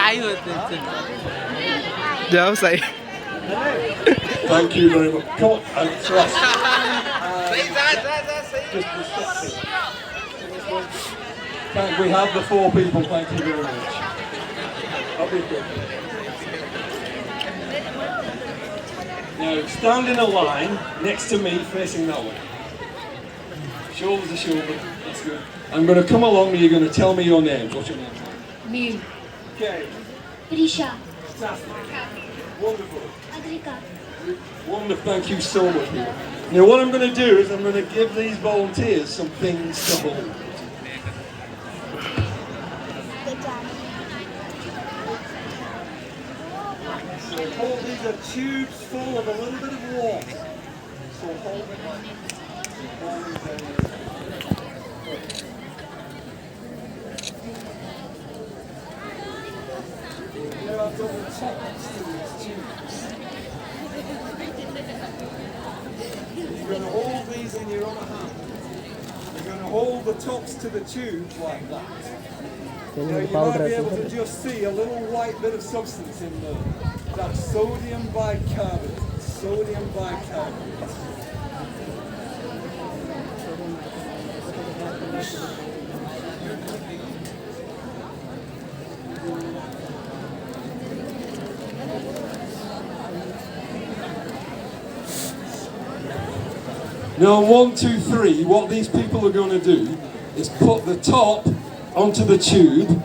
काय होतं जाओ सही Thank you very much. Come on, trust. Thank, we have the 4 people. Thank you very much. I'll be good. Now stand in a line next to me, facing that way. Shoulder to shoulder. That's good. I'm going to come along and you're going to tell me your names. What's your name? Neil. Okay. Risha. Wonderful. Adrika. Wonderful. Thank you so much. Now what I'm going to do is I'm going to give these volunteers some things to hold. So hold, these are tubes full of a little bit of water. So hold it like now I've got the tops to these tubes. You're going to hold these in your other hand. You're going to hold the tops to the tubes like that. Now you might be able to just see a little white bit of substance in there. That's sodium bicarbonate. Sodium bicarbonate. Now 1, 2, 3, what these people are going to do is put the top onto the tube,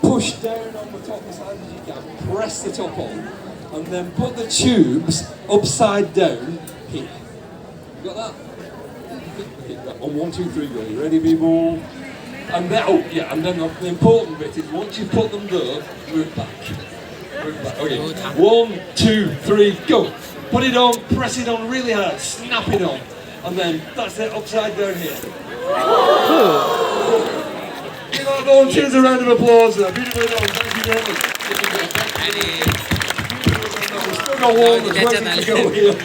push down on the top as hard as you can, press the top on, and then put the tubes upside down here. You got that? Okay, on 1, 2, 3, go. You ready, people? And then, oh yeah, and then the important bit is once you put them there, move back. Move back. Okay. 1, 2, 3, go. Put it on, press it on really hard, snap it on. And then that's it, upside down here. Give our volunteers a round of applause there. Beautifully done. Thank you very much. We've still got one that's waiting to go here.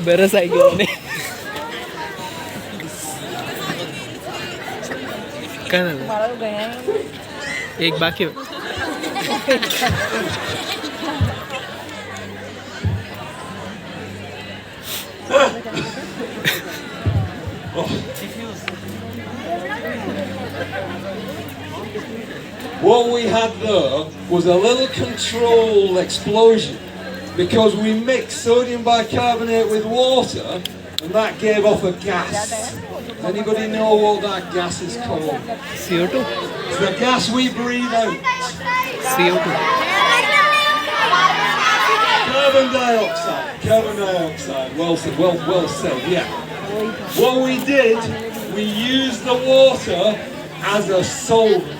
बरस आई गया एक बाकी हो What we had there was a little controlled explosion because we mixed sodium bicarbonate with water and that gave off a gas. Anybody know what that gas is called? CO2 It's the gas we breathe out. CO2 Carbon dioxide. Carbon dioxide. Well said. Well said. Yeah. What we did, we used the water as a solvent.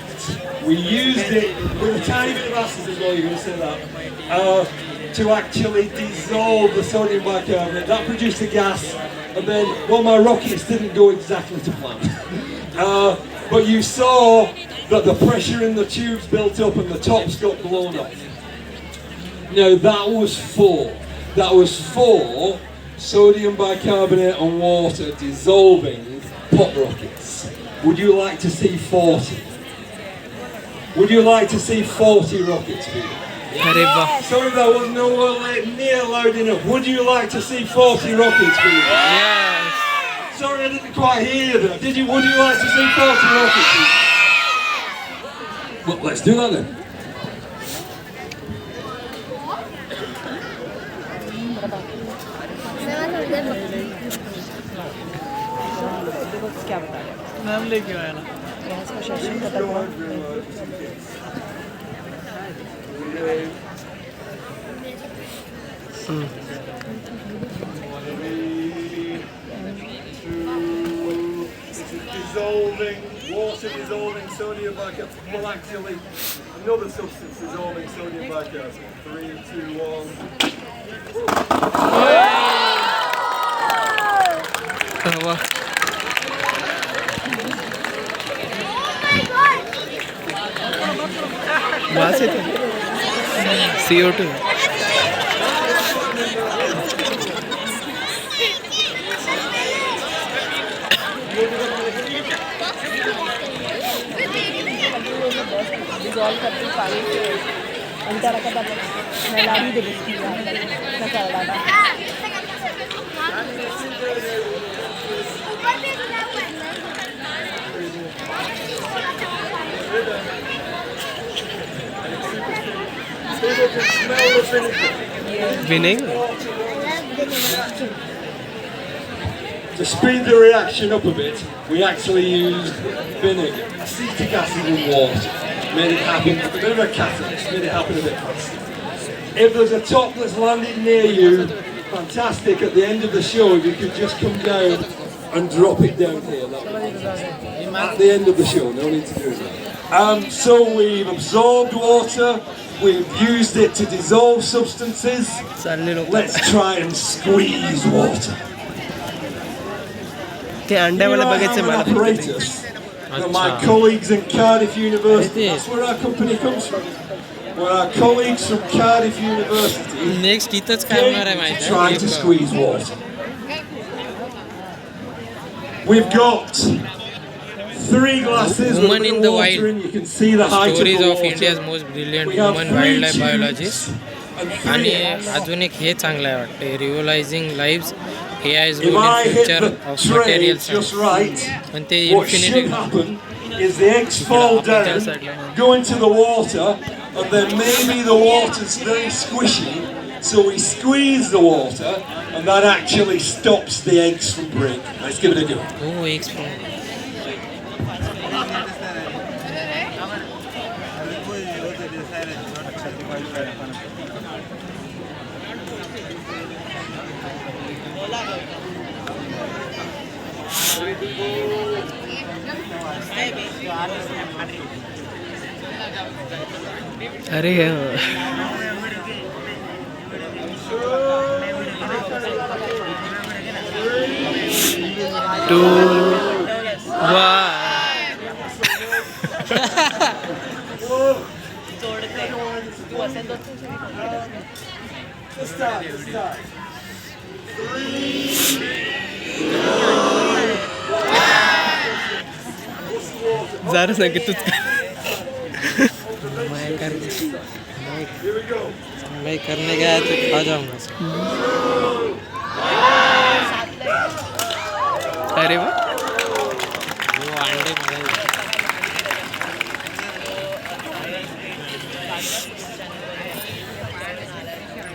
We used it with a tiny bit of acid as well. You're going to say that to actually dissolve the sodium bicarbonate. That produced a gas, and then well, my rockets didn't go exactly to plan. But you saw that the pressure in the tubes built up and the tops got blown off. Now that was for sodium bicarbonate and water dissolving pop rockets. Would you like to see 40? Would you like to see 40 rockets, people? Yes. Sorry, that was nowhere near loud enough. Would you like to see 40 rockets, people? Yes. Sorry, I didn't quite hear you there. Did you? Would you like to see 40 rockets, people? Well, let's do that then. नाम लेके आया ना Dissolving, water dissolving sodium bicarbonate. Well, actually, another substance dissolving sodium bicarbonate. 3, 2, 1. वहाँ से तो CO2 Thank dissolve करके पानी से उल्टा रखा था मैं लाड़ी दे देती हूँ मैं कर रहा था Winning? To speed the reaction up a bit, we actually used vinegar, acetic acid and water. Made it happen, a bit of a catalyst, made it happen a bit faster. If there's a top that's landed near you, fantastic, at the end of the show, if you could just come down and drop it down here, that would be fantastic. At the end of the show, no need to do that. So we've absorbed water, we've used it to dissolve substances. Let's try and squeeze water. ते अंडे वाले बगीचे an apparatus that my colleagues in Cardiff University, that's where our company comes from, where our colleagues from Cardiff University next इथंच काय होणार आहे माहिती trying to squeeze water. We've got 3 glasses Woman with in the water wild. in. You can see the height Stories of the of water. India's most brilliant We have woman 3 wildlife tubes biologists. and 3 आणि heads. अजून एक हे चांगलं आहे वाटते रिव्हलायझिंग lives AI's If role I in hit future the of tray material just science. right, पण ते what should infinity happen is the eggs fall down, go into the water, and then maybe the water's very squishy, so we squeeze the water, and that actually stops the eggs from breaking. Let's give it a go. हो एक अरे to जरा सांग तूच मैं करने गया तो खा जाऊंगा अरे वाह वो अंडे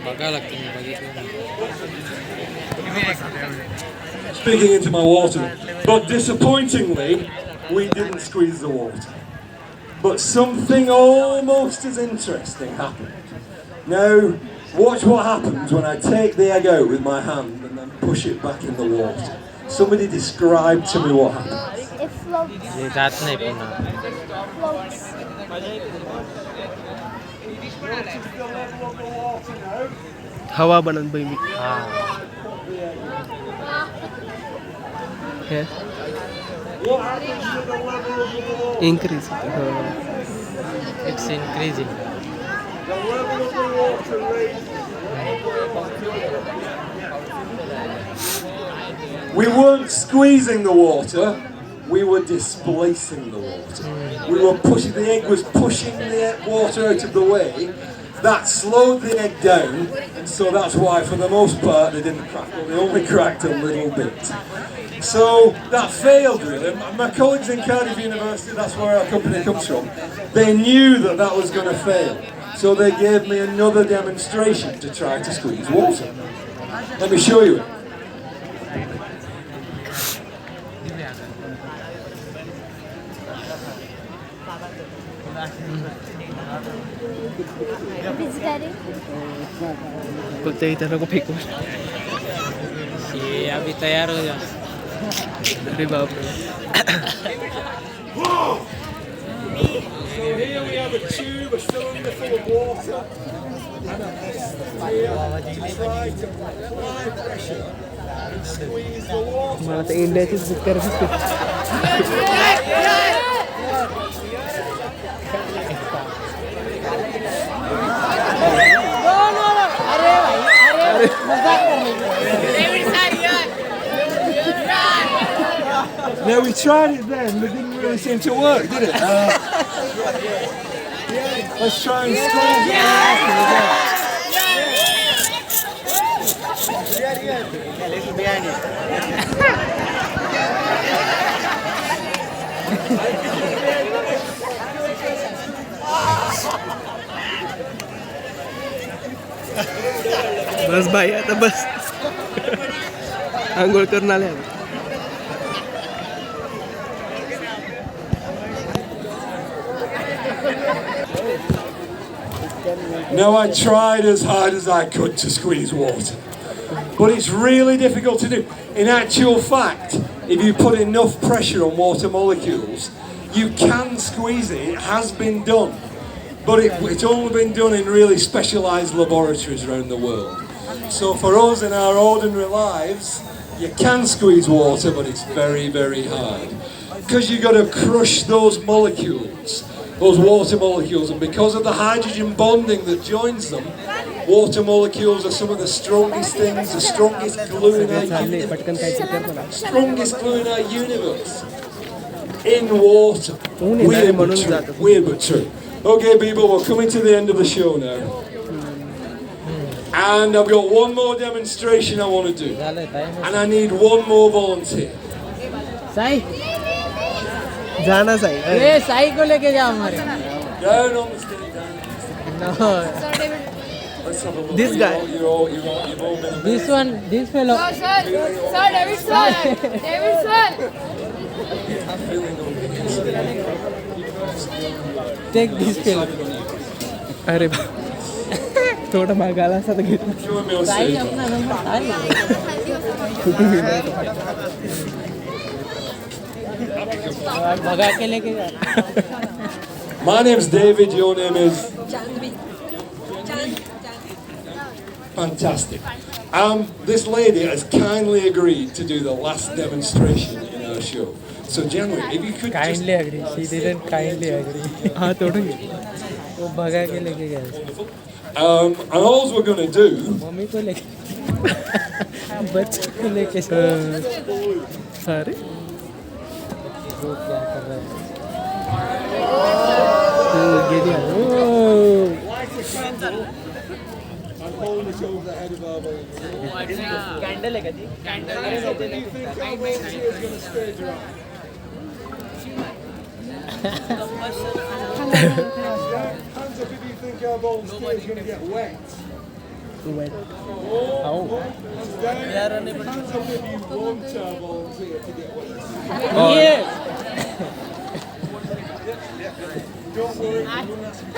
बघा लागते मी बघितलं Speaking into my water, but disappointingly, we didn't squeeze the water. But something almost as interesting happened. Now, watch what happens when I take the egg out with my hand and then push it back in the water. Somebody describe to me what happens. It floats. हे जात नाही पुन्हा Floats. हवा बनत by me increase it's increasing The level of the water raises. We weren't squeezing the water, we were displacing the water. We were pushing, the egg was pushing the water out of the way. That slowed the egg down, and so that's why for the most part they didn't crack. Well, they only cracked a little bit. So that failed really. My colleagues in Cardiff University, that's where our company comes from, they knew that that was going to fail. So they gave me another demonstration to try to squeeze water. Let me show you it. कुत्ते की तरह को फेंको ये अभी तैयार हो जा अरे बाप रे So here we have a tube, a cylinder full of water, and a piston here to try to apply pressure and squeeze the water. मला तर इंडियाचीच बुक करायचं Now we tried it then, but it didn't really seem to work, did it? Let's try and squeeze it. बस भाई आता बस आंघोळ करून आले आम्ही. Now I tried as hard as I could to squeeze water, but it's really difficult to do. In actual fact, if you put enough pressure on water molecules, you can squeeze it. It has been done, but it's only been done in really specialised laboratories around the world. So for us in our ordinary lives, you can squeeze water, but it's very, very hard. Because you've got to crush those molecules, those water molecules, and because of the hydrogen bonding that joins them, water molecules are some of the strongest things, the strongest glue in our universe. Strongest glue in our universe. In water. Weird but true. Okay people, we're coming to the end of the show now. And I've got one more demonstration I want to do. And I need one more volunteer. Sai जाना सही ये साई को लेके जाओ हमारे. Down on the stage, down. No. Let's have a look. This guy. You've all been amazing. This one, this fellow. Sir, Davidson! Davidson! Take this fellow. अरे बा थोड़ा मागाला सा तो घेतला. Join me on Sai stage. अपना नंबर भगा के लेके जा. My name's David, your name is? Fantastic. This lady has kindly agreed to do the last demonstration in our show. So January, if you could Kindly agree. She didn't kindly agree. हाँ तोड़ेंगे. वो भगा के लेके गए. and all we're going to do, mummy को लेके बच्चे को लेके अरे वो क्या कर रहा है. I'm holding this over the head of our volunteer. Candle है जी. Do you think our volunteer is going to stage around? Hands up if you think our volunteer is going to get wet. आओ. Hands up if you want our volunteer to get wet. Yes. Don't worry, we won't ask you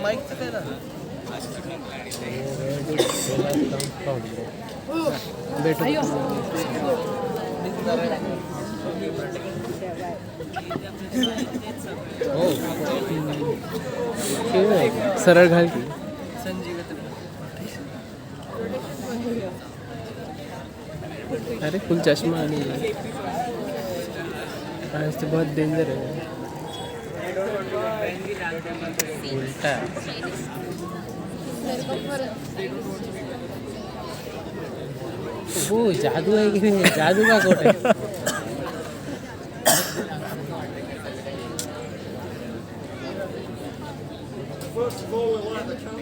mic से ना सरळ घाल की. अरे full चश्मा नहीं है. आज तो बहुत डेंजर है. उल्टा. वो जादू है कि नहीं? जादू का कोट है. First of all, we'll light the candle.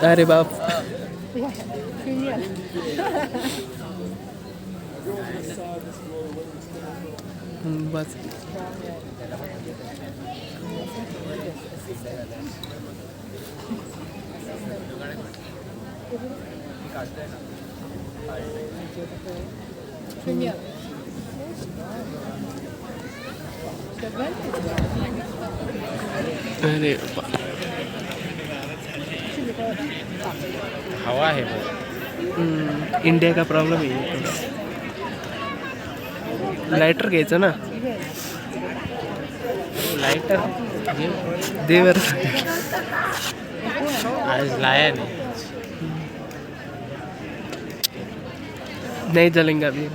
अरे बाप. बस अरे हवा है वो. इंडिया का प्रॉब्लेम आहे. लायटर घ्यायचं ना. लाइटर देवर आज लाया नहीं. नहीं जलेंगे अभी.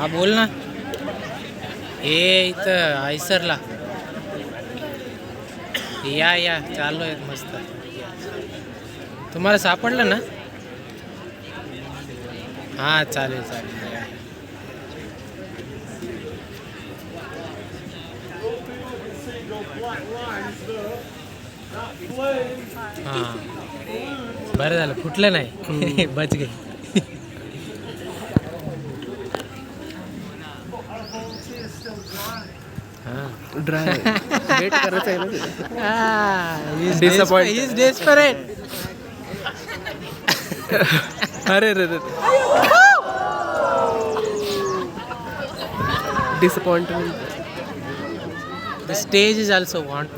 हा बोल ना. हे इथं आयसरला या चालू आहेत मस्त. तुम्हाला सापडलं ना? हां चालेल या. हां बरं झालं फुटलं नाही. बच गे. ड्राय वेट करायचं आहे ना तिथे. Disappointed. He is desperate. अरे रे रे disappointment. The stage is also want.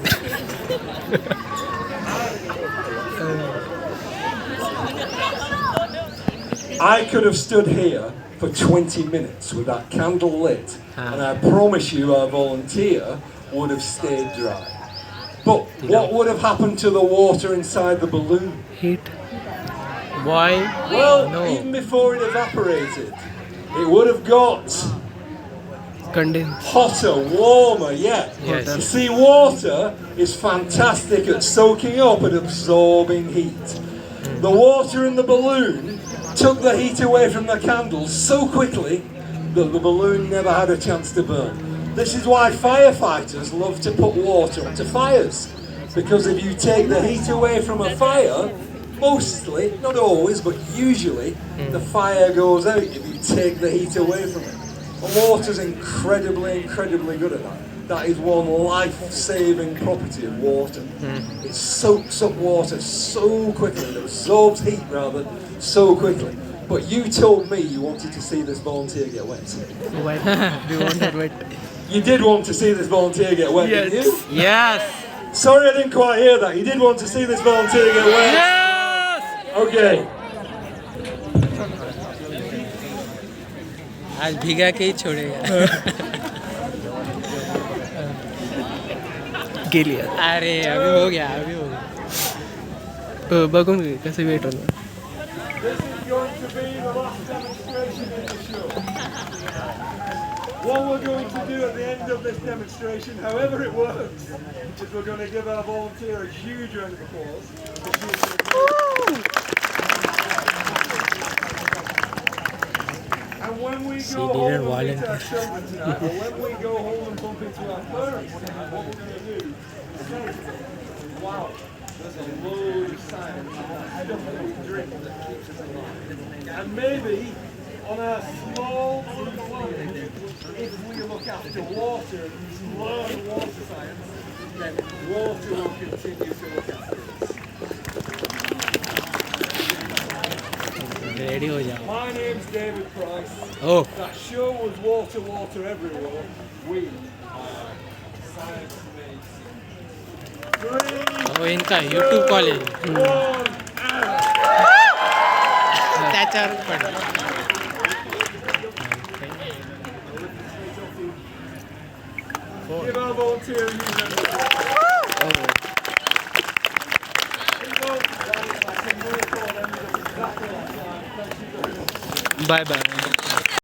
I could have stood here for 20 minutes with that candle lit, and I promise you our volunteer would have stayed dry. But what would have happened to the water inside the balloon? Heat. Why? Well, No. even before it evaporated, it would have got Condense. hotter, warmer, yeah. Yes. You see, water is fantastic at soaking up and absorbing heat. The water in the balloon took the heat away from the candles so quickly that the balloon never had a chance to burn. This is why firefighters love to put water onto fires, because if you take the heat away from a fire, mostly, not always, but usually, the fire goes out if you take the heat away from it. And water's incredibly, incredibly good at that. That is one life-saving property of water. It soaks up water so quickly, it absorbs heat rather so quickly. But you told me you wanted to see this volunteer get wet. Wet. We want that wet. You did want to see this volunteer get wet, Yes. didn't you? Yes. Sorry I didn't quite hear that. You did want to see this volunteer get wet. Yes. Okay. आज भिगा के ही छोड़ेगा. गेली अरे अभी हो गया. बघून घे कसं वेट होणार. This is going to be the last demonstration in the show. What we're going to do at the end of this demonstration, however it works, is we're going to give our volunteer a huge round of applause. And when we go home and meet our children tonight, or when we go home and bump into our parents tonight, what we're going to do is say to them, wow, there's a load of science in that stuff that we drink that keeps us alive. And maybe on our small planet, if we look after water and learn water science, then water will continue to look after us. Ready हो जाओ. My name's David Price. Oh. That show was Water, Water Everywhere. We are Science Mates. 3, हो इनका YouTube college 1, त्याच्यावर पडलं. give our volunteer a huge round of applause. Bye bye.